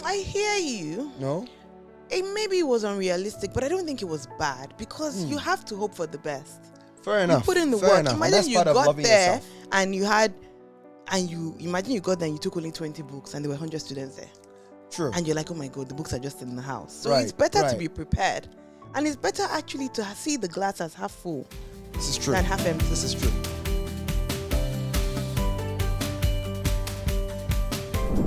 I hear you. No? Maybe it was unrealistic, but I don't think it was bad because you have to hope for the best. Fair enough. You put in the Fair work. enough. And Imagine that's you part of got loving there yourself. and imagine you got there and you took only 20 books and there were 100 students there. True. And you're like, oh my God, the books are just in the house. So Right, it's better to right. be prepared. And it's better actually to see the glass as half full This is true. than half empty. This is true.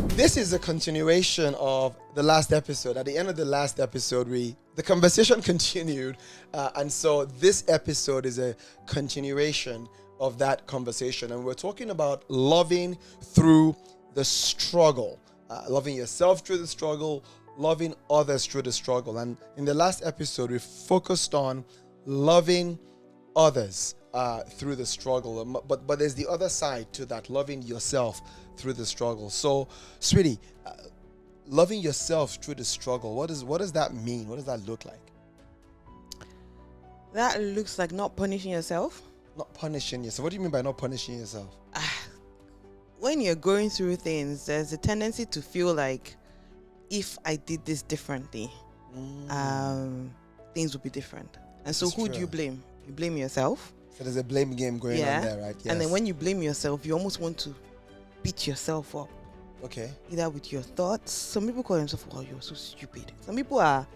This is a continuation of the last episode. At the end of the last episode, the conversation continued. And so this episode is a continuation of that conversation. And we're talking about loving through the struggle. Loving yourself through the struggle, loving others through the struggle. And in the last episode, we focused on loving others through the struggle. But there's the other side to that, loving yourself through the struggle. So, sweetie, loving yourself through the struggle, what does that mean? What does that look like? That looks like not punishing yourself. Not punishing yourself. What do you mean by not punishing yourself? When you're going through things, there's a tendency to feel like if I did this differently, things would be different. And so who do you blame? You blame yourself. So there's a blame game going on there, right? Yes. And then when you blame yourself, you almost want to beat yourself up. Okay. Either with your thoughts. Some people call themselves, oh, you're so stupid. Some people are,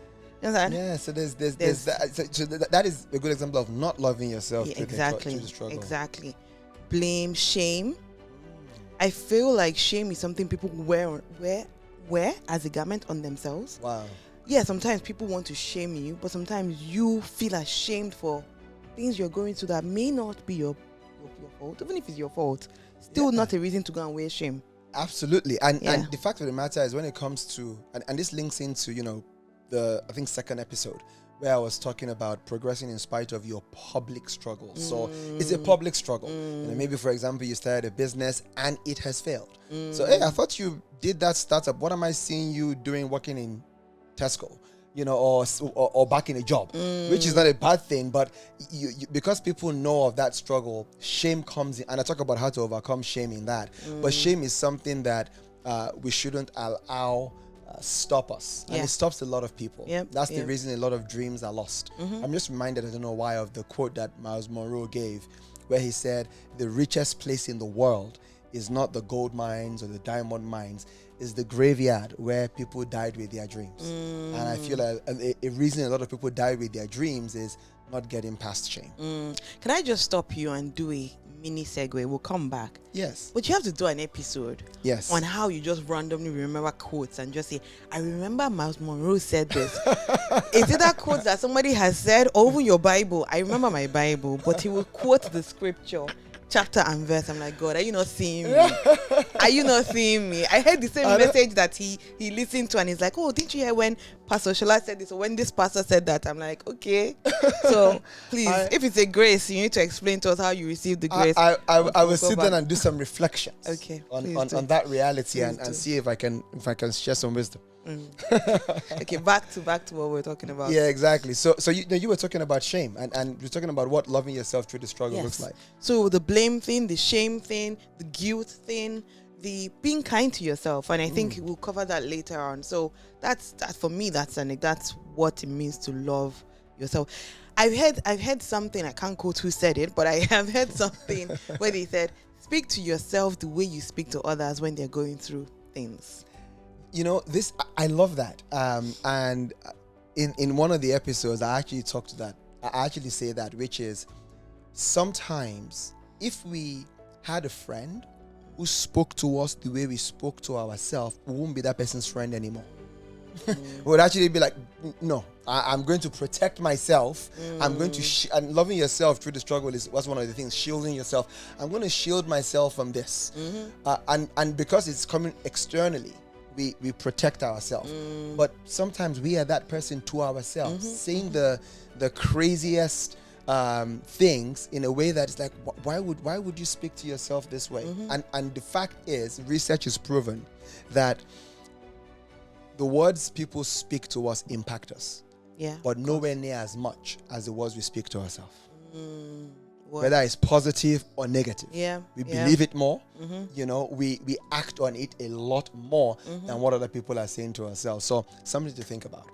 you know what I'm saying? Yeah, so there's that. So that is a good example of not loving yourself through the struggle. Exactly. Blame, shame. I feel like shame is something people wear as a garment on themselves. Wow. Yeah, sometimes people want to shame you, but sometimes you feel ashamed for things you're going through that may not be your fault. Even if it's your fault, still not a reason to go and wear shame. Absolutely. And the fact of the matter is, when it comes to, and this links into, the, I think, second episode, where I was talking about progressing in spite of your public struggles. So it's a public struggle. Maybe, for example, you started a business and it has failed. So, hey, I thought you did that startup. What am I seeing you doing working in Tesco? Or back in a job, which is not a bad thing, but you because people know of that struggle, shame comes in, and I talk about how to overcome shame in that. But shame is something that we shouldn't allow stop us, and it stops a lot of people. That's the reason a lot of dreams are lost. I'm just reminded, I don't know why, of the quote that Miles Monroe gave, where he said, "The richest place in the world is not the gold mines or the diamond mines, is the graveyard where people died with their dreams." And I feel like a reason a lot of people die with their dreams is not getting past shame. Can I just stop you and do a mini segue? We'll come back. Yes. But you have to do an episode on how you just randomly remember quotes and just say, I remember Miles Monroe said this. Is it that quote that somebody has said, or even your Bible? I remember my Bible, but he will quote the scripture, chapter and verse. I'm like, God, are you not seeing me? Are you not seeing me? I heard the same message that he listened to, and he's like, oh, didn't you hear when Pastor Shola said this, or when this pastor said that? I'm like, okay. So please, if it's a grace, you need to explain to us how you received the grace. I will sit down and do some reflections on that reality and see if I can share some wisdom. Okay, back to what we're talking about. Yeah, exactly. So you were talking about shame, and you're talking about what loving yourself through the struggle looks like. So the blame thing, the shame thing, the guilt thing, the being kind to yourself, and I think we'll cover that later on. So that's for me. That's what it means to love yourself. I've heard something, I can't quote who said it, but I have heard something where they said, speak to yourself the way you speak to others when they're going through things. This, I love that. And in one of the episodes, I actually talked to that. I actually say that, which is, sometimes if we had a friend who spoke to us the way we spoke to ourselves, we won't be that person's friend anymore. We would actually be like, no, I'm going to protect myself. I'm going to, and loving yourself through the struggle was one of the things, shielding yourself. I'm going to shield myself from this. And because it's coming externally, we protect ourselves. But sometimes we are that person to ourselves, saying the craziest things in a way that is like, why would you speak to yourself this way? And the fact is, research has proven that the words people speak to us impact us, but nowhere near as much as the words we speak to ourselves. whether it's positive or negative. We believe it more. Mm-hmm. We act on it a lot more than what other people are saying to ourselves. So something to think about.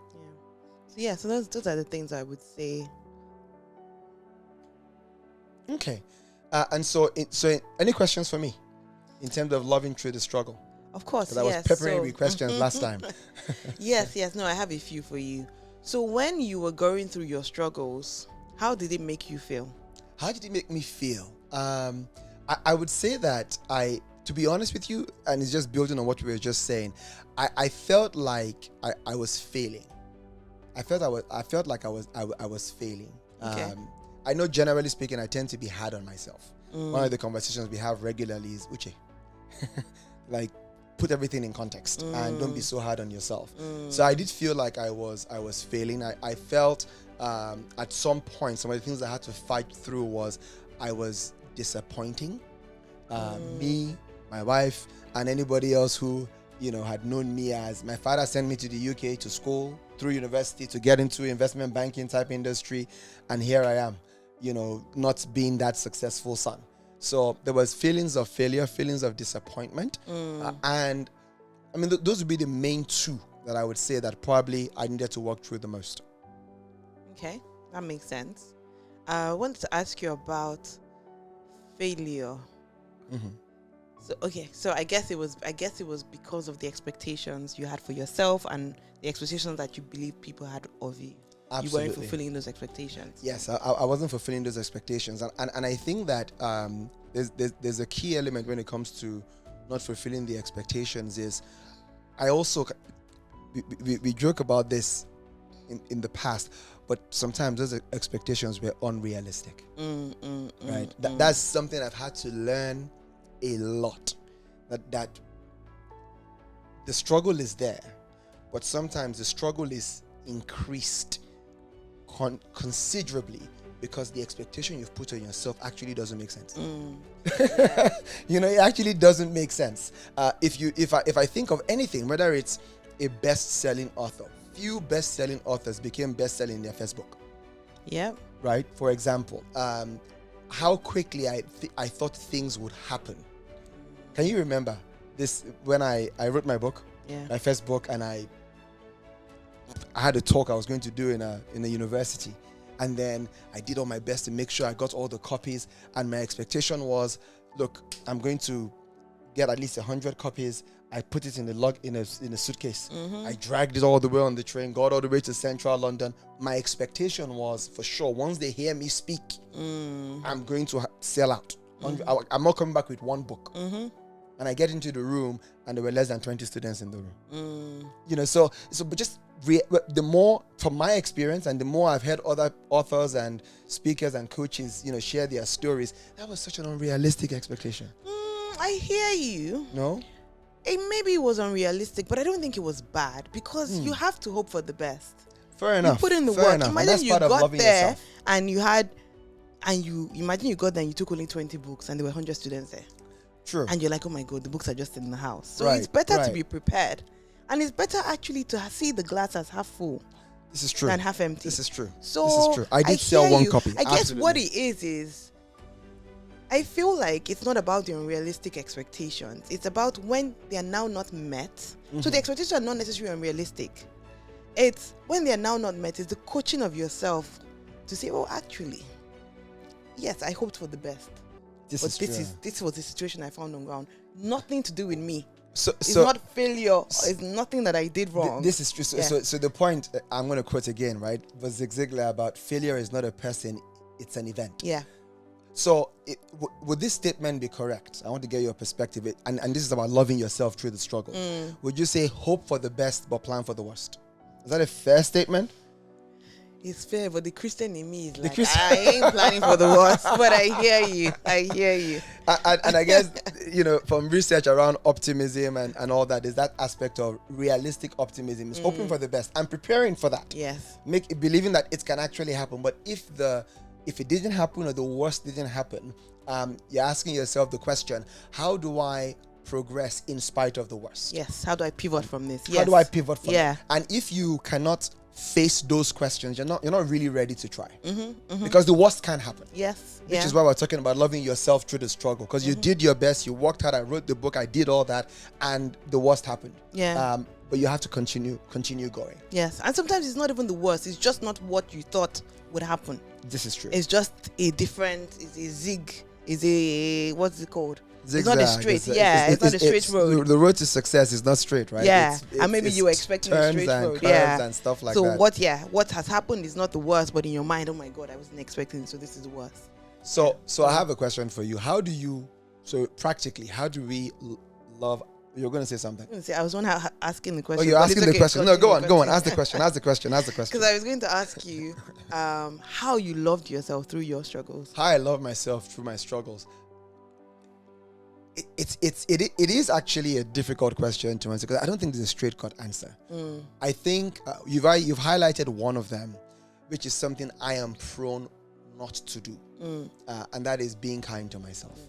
So those are the things I would say. Okay. And so any questions for me in terms of loving through the struggle? Of course, because I was peppering with questions last time. Yes. No, I have a few for you. So when you were going through your struggles, how did it make you feel? How did it make me feel? I would say that to be honest with you, and it's just building on what we were just saying, I felt like I was failing. I felt like I was failing. Okay. I know generally speaking, I tend to be hard on myself. One of the conversations we have regularly is, Uche, like, put everything in context and don't be so hard on yourself. So I did feel like I was failing. I felt at some point, some of the things I had to fight through was I was disappointing me, my wife, and anybody else who had known me as. My father sent me to the UK to school through university to get into investment banking type industry, and here I am, not being that successful son. So there was feelings of failure, feelings of disappointment. And I mean, those would be the main two that I would say that probably I needed to work through the most. Okay, that makes sense. I wanted to ask you about failure. So I guess it was because of the expectations you had for yourself and the expectations that you believe people had of you. Absolutely. You weren't fulfilling those expectations. Yes, I wasn't fulfilling those expectations. And I think that there's a key element when it comes to not fulfilling the expectations is I also, we joke about this in the past, but sometimes those expectations were unrealistic. Right? That's something I've had to learn a lot. That the struggle is there, but sometimes the struggle is increased considerably because the expectation you've put on yourself actually doesn't make sense. It actually doesn't make sense. If I think of anything, whether it's a best-selling author, few best-selling authors became best-selling in their first book. Yeah. Right. For example, how quickly I thought things would happen. Can you remember this when I wrote my book, my first book, and I had a talk I was going to do in a university, and then I did all my best to make sure I got all the copies, and my expectation was, look, I'm going to get at least 100 copies. I put it in a suitcase. I dragged it all the way on the train, got all the way to central London. My expectation was, for sure, once they hear me speak, I'm going to sell out. I'm not coming back with one book. And I get into the room, and there were less than 20 students in the room. But just the more, from my experience, and the more I've heard other authors and speakers and coaches, share their stories, that was such an unrealistic expectation. I hear you. No? Maybe it was unrealistic, but I don't think it was bad because you have to hope for the best. Fair enough. You put in the work. Imagine you got there and you imagine you got there and you took only 20 books and there were 100 students there. True. And you're like, oh my God, the books are just in the house. So it's better to be prepared. And it's better actually to see the glass as half full. This is true. Than half empty. This is true. So this is true. I did sell one copy. I guess what it is I feel like it's not about the unrealistic expectations. It's about when they are now not met. So the expectations are not necessarily unrealistic. It's when they are now not met, it's the coaching of yourself to say, oh, actually, yes, I hoped for the best. This was the situation I found on ground. Nothing to do with me. It's not failure. It's nothing that I did wrong. This is true. So the point I'm going to quote again, right, was Zig Ziglar about failure is not a person, it's an event. Yeah. So would this statement be correct? I want to get your perspective. And this is about loving yourself through the struggle. Would you say hope for the best but plan for the worst? Is that a fair statement? It's fair, but the Christian in me is like, I ain't planning for the worst, but I hear you. And I guess, from research around optimism and all that, there's that aspect of realistic optimism. It's hoping for the best and preparing for that. Yes. Believing that it can actually happen. But if it didn't happen or the worst didn't happen, you're asking yourself the question, how do I progress in spite of the worst? Yes. How do I pivot from this? Yes. How do I pivot from it? And if you cannot face those questions, you're not really ready to try. Because the worst can happen. Yes. Which is why we're talking about loving yourself through the struggle. Because you did your best, you worked hard, I wrote the book, I did all that, and the worst happened. Yeah. But you have to continue going. Yes. And sometimes it's not even the worst. It's just not what you thought would happen. This is true. It's just it's a zig. It's a, what's it called? Zigzag. It's not a straight. It's not a straight road. The road to success is not straight, right? Yeah. And maybe you were expecting a straight road. Yeah. And stuff like that. So what has happened is not the worst, but in your mind, oh my God, I wasn't expecting it, so this is the worst. So I have a question for you. Practically, how do we love? You're going to say something. I was asking the question. Oh, you're asking the question. No, go on. Ask the question. Because I was going to ask you how you loved yourself through your struggles. How I love myself through my struggles. It is actually a difficult question to answer because I don't think there's a straight cut answer. I think you've highlighted one of them, which is something I am prone not to do, and that is being kind to myself.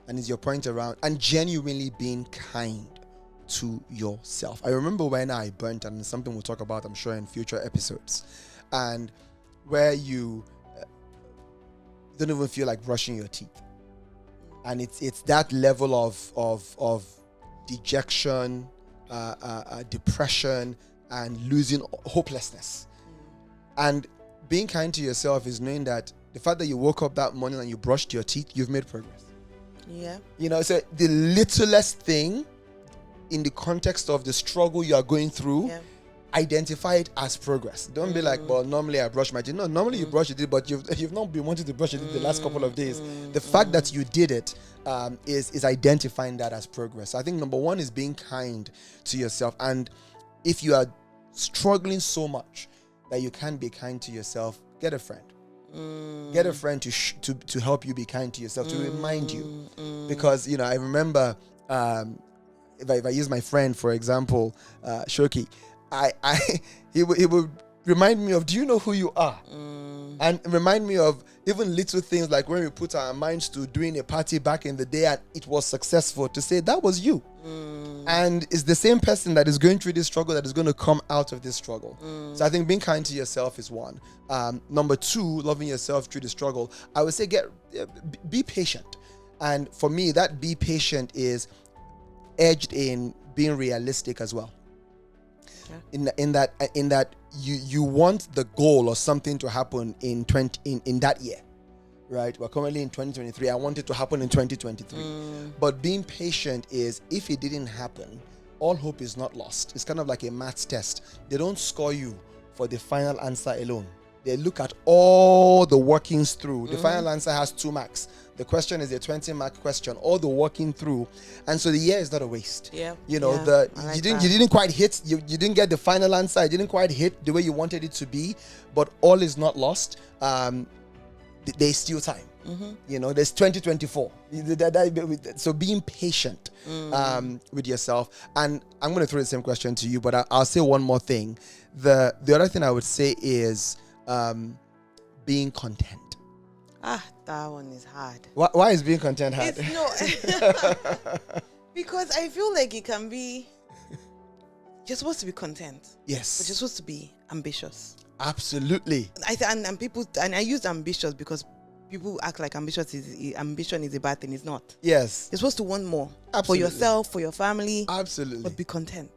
And is your point around and genuinely being kind to yourself. I remember when I burnt, and it's something we'll talk about, I'm sure, in future episodes, and where you don't even feel like brushing your teeth. And it's that level of dejection, depression, and losing hopelessness. And being kind to yourself is knowing that the fact that you woke up that morning and you brushed your teeth, you've made progress. Yeah. So the littlest thing in the context of the struggle you are going through, identify it as progress. Don't be like, well, normally I brush my teeth. No, normally you brush your teeth, but you've not been wanting to brush your teeth the last couple of days. The fact that you did it is identifying that as progress. So I think number one is being kind to yourself. And if you are struggling so much that you can't be kind to yourself, get a friend. Get a friend to help you be kind to yourself, to remind you. Because, I remember, if I use my friend, for example, Shoki, he would remind me of, do you know who you are? And remind me of even little things like when we put our minds to doing a party back in the day and it was successful, to say that was you. And it's the same person that is going through this struggle that is going to come out of this struggle. So I think being kind to yourself is one. Number two, loving yourself through the struggle. I would say be patient. And for me, that be patient is edged in being realistic as well. In that you want the goal or something to happen in that year, right? We're currently in 2023. I want it to happen in 2023. But being patient is, if it didn't happen, all hope is not lost. It's kind of like a maths test. They don't score you for the final answer alone. They look at all the workings through. The final answer has 2 marks. The question is a 20-mark question, all the working through. And so the year is not a waste. You didn't quite hit, you didn't get the final answer, it didn't quite hit the way you wanted it to be, but all is not lost. There's still time. There's 2024. So being patient with yourself. And I'm going to throw the same question to you, but I'll say one more thing. The other thing I would say is being content. That one is hard. Why is being content hard? Because I feel like it can be, you're supposed to be content. Yes. But you're supposed to be ambitious. Absolutely. And I use ambitious because people act like ambition is a bad thing. It's not. Yes. You're supposed to want more. Absolutely. For yourself, for your family. Absolutely. But be content.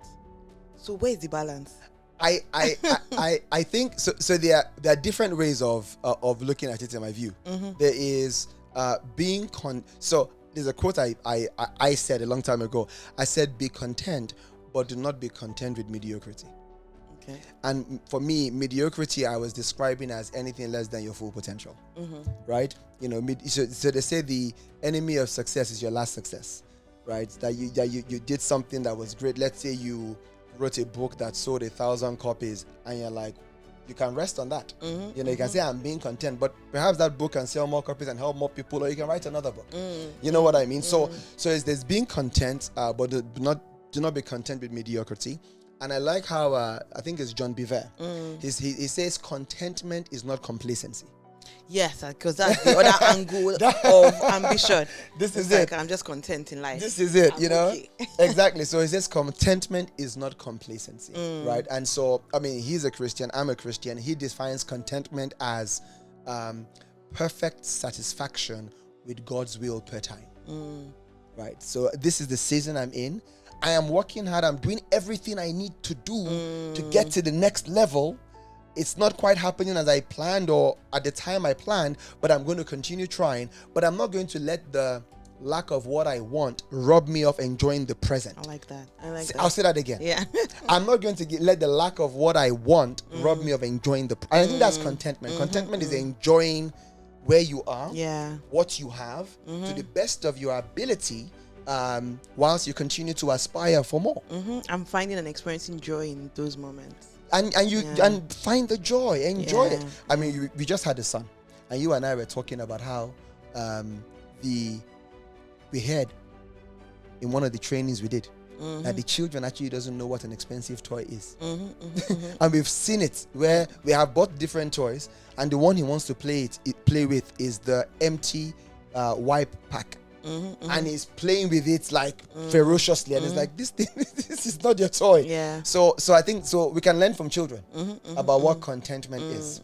So where is the balance? I think so. So there are different ways of looking at it in my view. There is being so there's a quote I said a long time ago. I said, be content, but do not be content with mediocrity. Okay. And for me, mediocrity I was describing as anything less than your full potential. Right? So they say the enemy of success is your last success. Right? That you did something that was great. Let's say you wrote a book that sold 1,000 copies and you're like, you can rest on that. You can say I'm being content, but perhaps that book can sell more copies and help more people, or you can write another book. You know what I mean? So there's being content, but do not be content with mediocrity. And I like how I think it's John Bevere. He says contentment is not complacency. Yes, because that's the other angle of ambition. This is like, it. I'm just content in life. This is it, I'm you know? okay. Exactly. So it says contentment is not complacency, right? And so, I mean, he's a Christian, I'm a Christian. He defines contentment as perfect satisfaction with God's will per time, right? So this is the season I'm in. I am working hard. I'm doing everything I need to do to get to the next level. It's not quite happening as I planned or at the time I planned, but I'm going to continue trying. But I'm not going to let the lack of what I want rob me of enjoying the present. I like that. I'll say that again. Yeah. I'm not going to let the lack of what I want rob me of enjoying the present. I think that's contentment. Contentment is enjoying where you are, what you have, to the best of your ability, whilst you continue to aspire for more. I'm finding and experiencing joy in those moments. And find the joy, enjoy it. I mean, we just had a son, and you and I were talking about how we heard in one of the trainings we did that the children actually doesn't know what an expensive toy is. And we've seen it where we have bought different toys, and the one he wants to play with is the empty wipe pack. And he's playing with it like ferociously, and it's like, this thing, this is not your toy. So I think we can learn from children about what contentment is.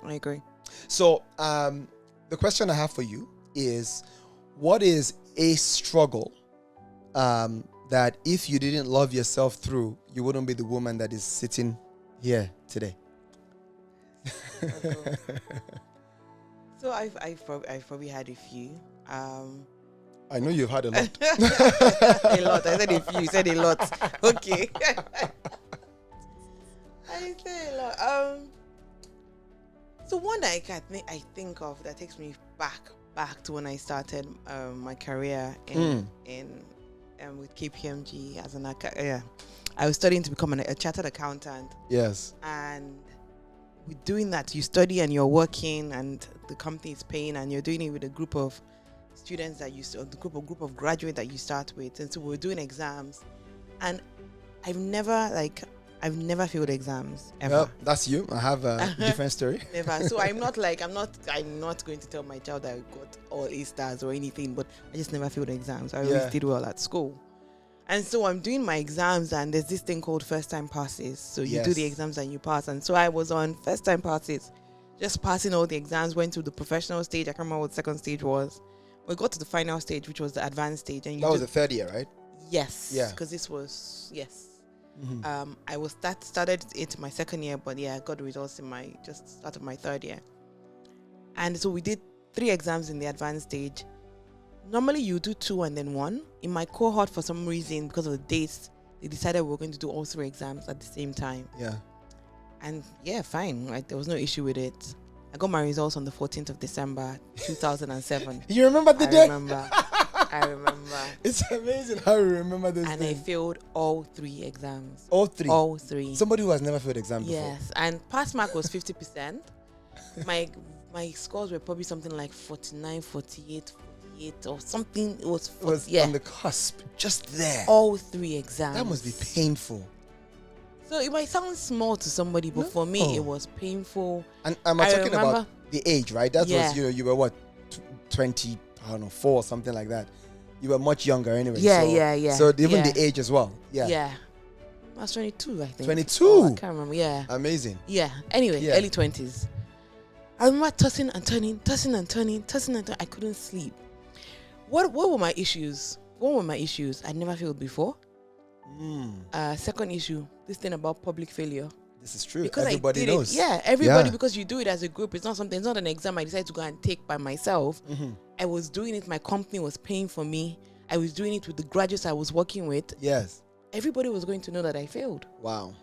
I agree. So the question I have for you is, what is a struggle that if you didn't love yourself through, you wouldn't be the woman that is sitting here today? So I've probably had a few. I know you've had a lot. A lot. I said a few. You said a lot. Okay. I said a lot. So one that I think of that takes me back to when I started my career in with KPMG as an I was studying to become a chartered accountant. Yes. And with doing that, you study and you're working, and the company is paying, and you're doing it with a group of students that the group of graduates that you start with. And so we're doing exams, and I've never failed exams ever. Well, that's you. I have a different story. Never. So I'm not going to tell my child that I got all A stars or anything, but I just never failed exams. I always did well at school. And so I'm doing my exams, and there's this thing called first time passes. So you do the exams and you pass. And so I was on first time passes, just passing all the exams, went to the professional stage. I can't remember what the second stage was. We got to the final stage, which was the advanced stage. And that was the third year, right? Yes. Yeah. Because this was, I started it my second year, but I got the results in my start of my third year. And so we did 3 exams in the advanced stage. Normally you do 2 and then 1. In my cohort, for some reason, because of the dates, they decided we were going to do all 3 exams at the same time. Yeah. And fine. There was no issue with it. I got my results on the 14th of December, 2007. You remember the day? I remember. It's amazing how you remember this. And I failed all 3 exams. All 3? All 3. Somebody who has never failed exam before. Yes. And pass mark was 50%. My scores were probably something like 49, 48, or something. It was on the cusp, just there. All 3 exams. That must be painful. So it might sound small to somebody, but for me it was painful. And I'm talking about the age, right? That was you were what, 20, I don't know, 4 or something like that. You were much younger anyway. Yeah. So even the age as well. Yeah. I was 22, I think. 22. Oh, I can't remember. Yeah. Amazing. Yeah. Anyway, early 20s. I remember tossing and turning. I couldn't sleep. What were my issues? I'd never failed before. Second issue, this thing about public failure. This is true. Because everybody knows. Everybody, because you do it as a group. It's not an exam I decided to go and take by myself. I was doing it. My company was paying for me. I was doing it with the graduates I was working with. Yes. Everybody was going to know that I failed. Wow.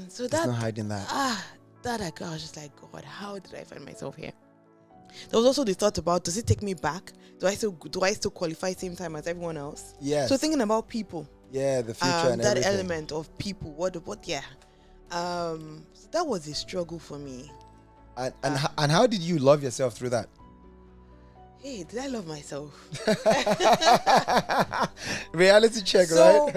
So that's not hiding that. I was just like, God, how did I find myself here? There was also the thought about, does it take me back? Do I still qualify same time as everyone else? Yes. So thinking about people. Yeah, the future and that everything. element of people. So that was a struggle for me. And how did you love yourself through that? Hey, did I love myself? Reality check, right?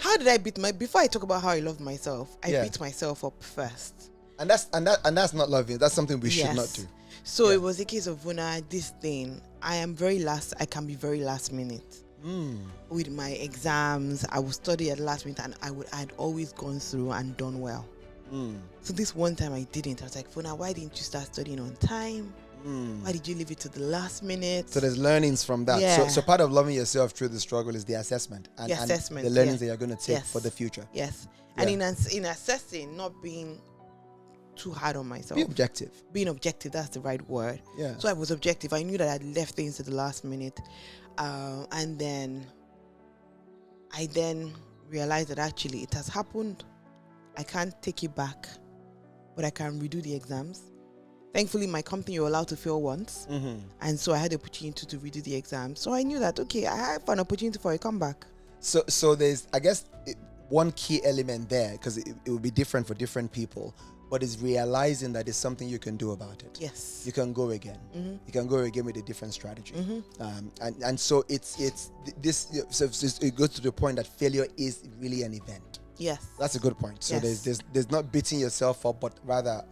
How did I before I talk about how I loved myself, I beat myself up first. And that's not loving. That's something we should not do. So it was a case of Vona, this thing. I can be very last minute. With my exams, I would study at last minute, and I'd always gone through and done well. So this one time I didn't. I was like, Vona, why didn't you start studying on time? Why did you leave it to the last minute? So there's learnings from that. Yeah. So part of loving yourself through the struggle is the assessment. And the learnings that you're going to take for the future. Yes. And in assessing, not being too hard on myself. Be objective. Being objective, that's the right word. Yeah. So I was objective. I knew that I'd left things to the last minute. And then I realized that actually it has happened. I can't take it back, but I can redo the exams. Thankfully, my company, you're allowed to fail once. And so I had the opportunity to redo the exam. So I knew that, okay, I have an opportunity for a comeback. So there's, I guess, one key element there, because it will be different for different people, but it's realizing that it's something you can do about it. Yes. You can go again. You can go again with a different strategy. And so it goes to the point that failure is really an event. Yes. That's a good point. So there's not beating yourself up, but rather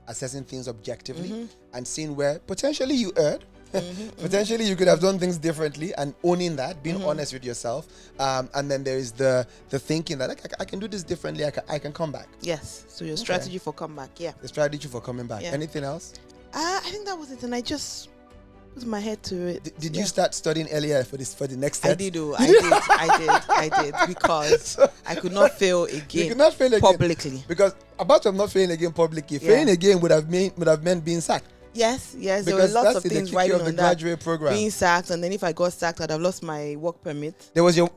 assessing things objectively and seeing where potentially you erred. Potentially you could have done things differently, and owning that, being honest with yourself. And then there is the thinking that I can do this differently. I can come back. Yes. So your strategy for comeback. Yeah. The strategy for coming back. Yeah. Anything else? I think that was it, and I just put my head to it. Did you start studying earlier for the next set? I did because I could not fail again. You could not fail again publicly. Because apart from not failing again publicly, failing again would have meant being sacked. Yes, there were lots of things riding on that. Program. Being sacked, and then if I got sacked, I'd have lost my work permit. There was your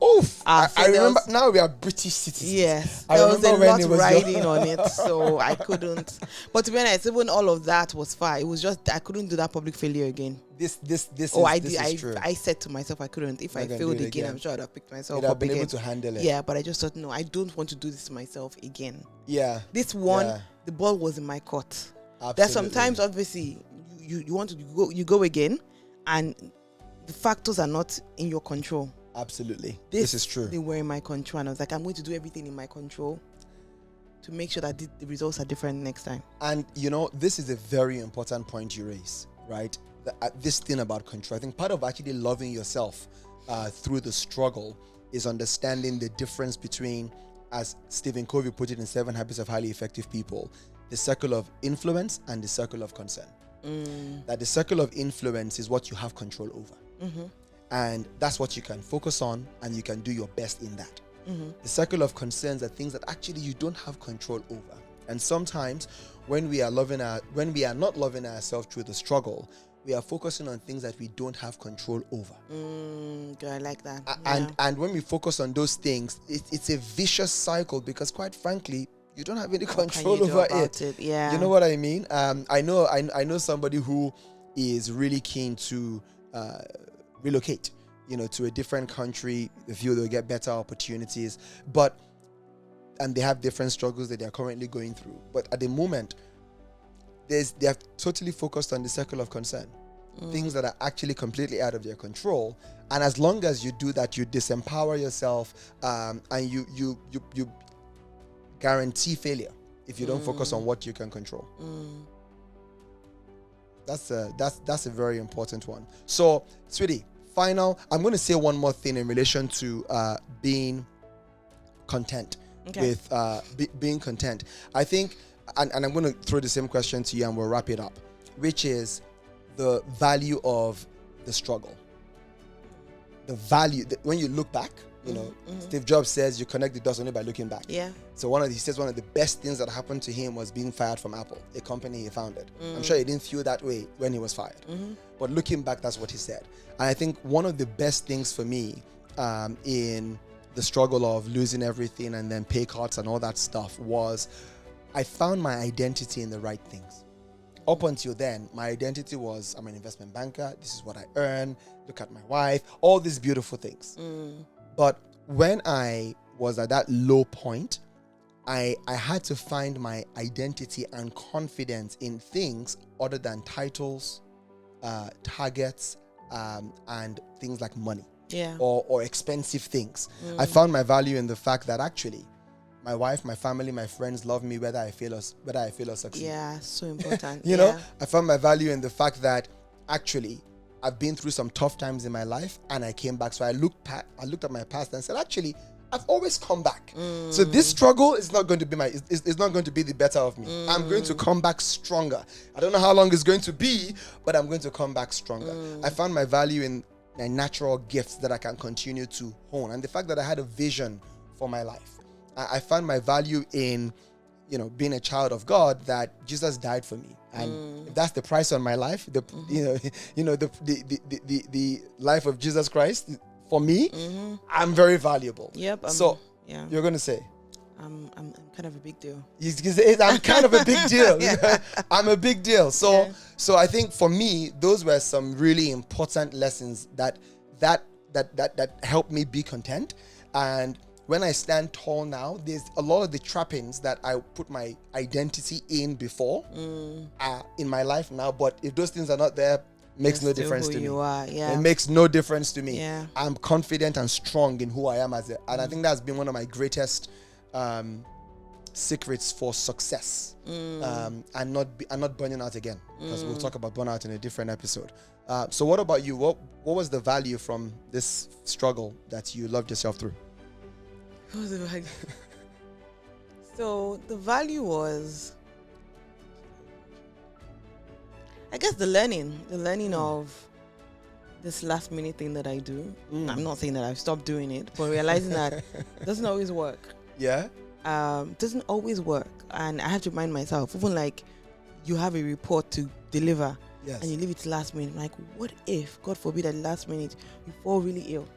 I remember. Now we are British citizens. Yes, there was a lot riding on it, so I couldn't. But to be honest, even all of that was fine. It was just I couldn't do that public failure again. This is true. I said to myself I couldn't. If I failed again, I'm sure I'd have picked myself up. You'd have been able to handle it. Yeah, but I just thought, no, I don't want to do this to myself again. Yeah. This one, the ball was in my court. Absolutely. There's sometimes, obviously, you want to go again, and the factors are not in your control. Absolutely. This is true. They were in my control, and I was like, I'm going to do everything in my control to make sure that the results are different next time. And this is a very important point you raise, right? This thing about control. I think part of actually loving yourself through the struggle is understanding the difference between, as Stephen Covey put it in 7 Habits of Highly Effective People, the circle of influence and the circle of concern. That the circle of influence is what you have control over. And that's what you can focus on, and you can do your best in that. The circle of concerns are things that actually you don't have control over. And sometimes when we are not loving ourselves through the struggle, we are focusing on things that we don't have control over. Good, I like that. And when we focus on those things, it's a vicious cycle, because quite frankly, you don't have any control over it. Yeah. You know what I mean? I know somebody who is really keen to relocate, to a different country. They feel they'll get better opportunities, and they have different struggles that they are currently going through. But at the moment, they have totally focused on the circle of concern, things that are actually completely out of their control. And as long as you do that, you disempower yourself, and you guarantee failure if you don't focus on what you can control. That's a very important one. So, sweetie, I'm going to say one more thing in relation to being content. With being content, I think, and I'm going to throw the same question to you, and we'll wrap it up, which is the value of the struggle. The value that when you look back, Steve Jobs says you connect the dots only by looking back. Yeah. So he says one of the best things that happened to him was being fired from Apple, a company he founded. I'm sure he didn't feel that way when he was fired. But looking back, that's what he said. And I think one of the best things for me in the struggle of losing everything and then pay cuts and all that stuff was I found my identity in the right things. Up until then, my identity was I'm an investment banker. This is what I earn. Look at my wife. All these beautiful things. But when I was at that low point, I had to find my identity and confidence in things other than titles, targets, and things like money. Yeah. Or expensive things. I found my value in the fact that actually my wife, my family, my friends love me whether I fail or succeed. Yeah, so important. You know, I found my value in the fact that actually I've been through some tough times in my life and I came back. So I looked at my past and said, actually, I've always come back. So this struggle is not going to be it's not going to be the better of me. I'm going to come back stronger. I don't know how long it's going to be, but I'm going to come back stronger. I found my value in my natural gifts that I can continue to hone, and the fact that I had a vision for my life. I found my value in, you know, being a child of God, that Jesus died for me, and if that's the price on my life, the life of Jesus Christ for me, I'm very valuable. Yep. You're gonna say, I'm kind of a big deal. I'm kind of a big deal. Yeah. I'm a big deal. So I think for me, those were some really important lessons that helped me be content. And when I stand tall now, there's a lot of the trappings that I put my identity in before in my life now. But if those things are not there, makes no difference to me. It makes no difference to me. Yeah. I'm confident and strong in who I am and I think that's been one of my greatest secrets for success, and not burning out again, because we'll talk about burnout in a different episode. So what about you? What was the value from this struggle that you loved yourself through? What was the value? So the value was, I guess, the learning of this last minute thing that I do. I'm not saying that I've stopped doing it, but realizing that it doesn't always work. Yeah. Doesn't always work, and I have to remind myself, even like you have a report to deliver, and you leave it to last minute. Like, what if, God forbid, at the last minute you fall really ill?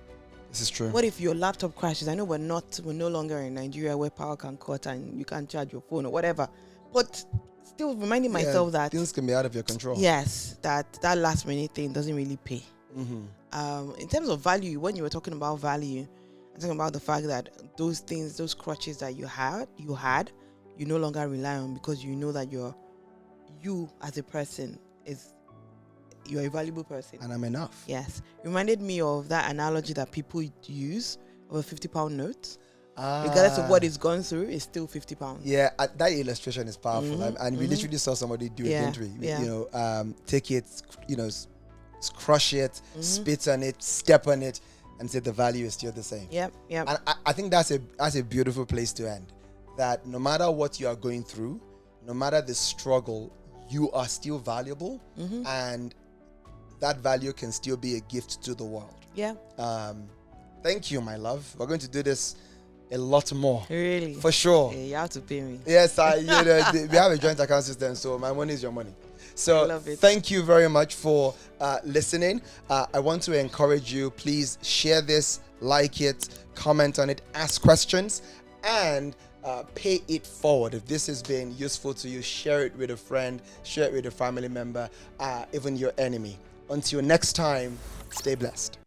This is true. What if your laptop crashes? I know we're no longer in Nigeria where power can cut and you can't charge your phone or whatever, but still reminding myself that things can be out of your control. Yes, that last minute thing doesn't really pay. In terms of value, when you were talking about value, I'm talking about the fact that those things, those crutches that you had, you no longer rely on, because you know that you as a person you're a valuable person. And I'm enough. Yes. Reminded me of that analogy that people use of a £50 note. Regardless of what it's gone through, it's still £50. Yeah, that illustration is powerful. And we literally saw somebody do it, didn't we? Yeah. You know, take it, you know, crush it, spit on it, step on it, and say the value is still the same. Yep. And I think that's a beautiful place to end. That no matter what you are going through, no matter the struggle, you are still valuable, and that value can still be a gift to the world. Yeah. Thank you, my love. We're going to do this a lot more. Really? For sure. Yeah, you have to pay me. Yes, we have a joint account system, so my money is your money. So thank you very much for listening. I want to encourage you, please share this, like it, comment on it, ask questions, and pay it forward. If this has been useful to you, share it with a friend, share it with a family member, even your enemy. Until next time, stay blessed.